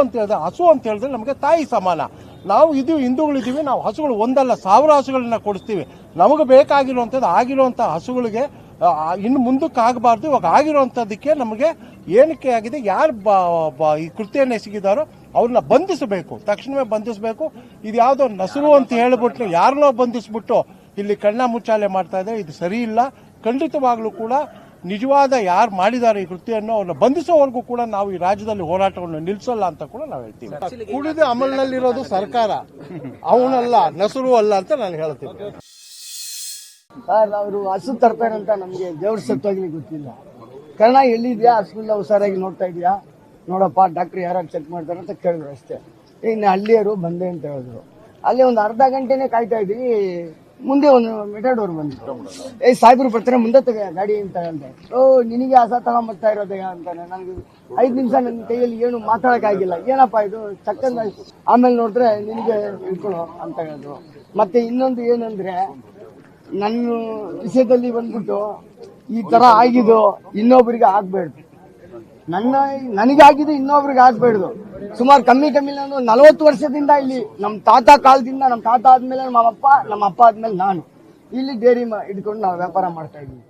ಅಂತ ಹೇಳಿದ್ರೆ ಹಸು ಅಂತ ಹೇಳಿದ್ರೆ ನಮಗೆ ತಾಯಿ ಸಮಾನ. ನಾವು ಹಿಂದೂಗಳಿದ್ದೀವಿ, ನಾವು ಹಸುಗಳು ಒಂದಲ್ಲ 1000 ಹಸುಗಳನ್ನ ಕೊಡಿಸ್ತೀವಿ. ನಮಗೆ ಬೇಕಾಗಿರುವಂಥದ್ದು ಆಗಿರುವಂಥ ಹಸುಗಳಿಗೆ ಇನ್ನು ಮುಂದಕ್ಕೆ ಆಗಬಾರ್ದು. ಇವಾಗ ಆಗಿರುವಂಥದ್ದಕ್ಕೆ ನಮಗೆ ಏನಕ್ಕೆ ಆಗಿದೆ, ಯಾರು ಈ ಕೃತ್ಯನ ಎಸಗಿದಾರೋ ಅವ್ರನ್ನ ಬಂಧಿಸಬೇಕು, ತಕ್ಷಣವೇ ಬಂಧಿಸಬೇಕು. ಇದು ಯಾವುದೋ ನಸುರು ಅಂತ ಹೇಳ್ಬಿಟ್ಟು ಯಾರನ್ನೋ ಬಂಧಿಸ್ಬಿಟ್ಟು ಇಲ್ಲಿ ಕಣ್ಣ ಮುಚ್ಚಾಲೆ ಮಾಡ್ತಾ ಇದೆ. ಇದು ಸರಿ ಇಲ್ಲ. ಖಂಡಿತವಾಗ್ಲೂ ಕೂಡ ನಿಜವಾದ ಯಾರು ಮಾಡಿದ್ದಾರೆ ಈ ಕೃತ್ಯವನ್ನು ಅವ್ರನ್ನ ಬಂಧಿಸೋವರೆಗೂ ಕೂಡ ನಾವು ಈ ರಾಜ್ಯದಲ್ಲಿ ಹೋರಾಟವನ್ನು ನಿಲ್ಲಿಸಲ್ಲ ಅಂತ ಕೂಡ ನಾವು ಹೇಳ್ತೀವಿ. ಕುಡಿದ ಅಮಲ್ನಲ್ಲಿರೋದು ಸರ್ಕಾರ, ಅವನಲ್ಲ, ನಸುರು ಅಲ್ಲ ಅಂತ ನಾನು ಹೇಳ್ತೀನಿ. ಅವರು ಹಸು ತರ್ತಾರಂತ ನಮ್ಗೆ ದೇವ್ರ ಸತ್ತೋಗ್ಲಿ ಗೊತ್ತಿಲ್ಲ. ಕಾರಣ ಎಲ್ಲಿದ್ಯಾ, ಹಸುಗಳನ್ನ ಹುಷಾರಾಗಿ ನೋಡ್ತಾ ಇದೆಯಾ, ನೋಡಪ್ಪ ಡಾಕ್ಟರ್ ಯಾರು ಚೆಕ್ ಮಾಡ್ತಾರೆ ಅಂತ ಕೇಳಿದ್ರು ಅಷ್ಟೇ. ಇನ್ನು ಹಳ್ಳಿಯರು ಬಂದೆ ಅಂತ ಹೇಳಿದ್ರು. ಅಲ್ಲಿ ಒಂದು ಅರ್ಧ ಗಂಟೆನೇ ಕಾಯ್ತಾ ಇದ್ವಿ. ಮುಂದೆ ಒಂದು ಮೆಟಾಡೋರ್ ಬಂದಿತ್ತು. ಸಾಹೇಬ್ರು ಬರ್ತಾರೆ, ಮುಂದೆ ತಗ ಗಾಡಿ ಅಂತ ಅಂದೆ. ನಿನಗೆ ಹಸ ತಗೊಂಬರ್ತಾ ಇರೋದೇ ಅಂತಾನೆ. ನನಗೆ 5 ನಿಮಿಷ ನನ್ನ ಕೈಯಲ್ಲಿ ಏನು ಮಾತಾಡೋಕ್ಕಾಗಿಲ್ಲ. ಏನಪ್ಪ ಇದು ಚಕ್ಕಂದ. ಆಮೇಲೆ ನೋಡಿದ್ರೆ ನಿನಗೆ ಇಟ್ಕೊಳ್ಳೋ ಅಂತ ಹೇಳಿದ್ರು. ಮತ್ತೆ ಇನ್ನೊಂದು ಏನಂದ್ರೆ, ನನ್ನ ವಿಷಯದಲ್ಲಿ ಬಂದ್ಬಿಟ್ಟು ಈ ತರ ಆಗಿದ್ದು ಇನ್ನೊಬ್ಬರಿಗೆ ಆಗ್ಬೇಡ್ದು. ನನಗಾಗಿದ್ದು ಇನ್ನೊಬ್ರಿಗೆ ಆಗ್ಬೇಡ್ದು. ಸುಮಾರು ಕಮ್ಮಿ ನಾನು 40 ವರ್ಷದಿಂದ ಇಲ್ಲಿ ನಮ್ಮ ತಾತ ಕಾಲದಿಂದ, ನಮ್ಮ ತಾತ ಆದ್ಮೇಲೆ ನಮ್ಮ ಅಪ್ಪ ಆದ್ಮೇಲೆ ನಾನು ಇಲ್ಲಿ ಡೇರಿ ಇಟ್ಕೊಂಡು ನಾವು ವ್ಯಾಪಾರ ಮಾಡ್ತಾ ಇದ್ದೀವಿ.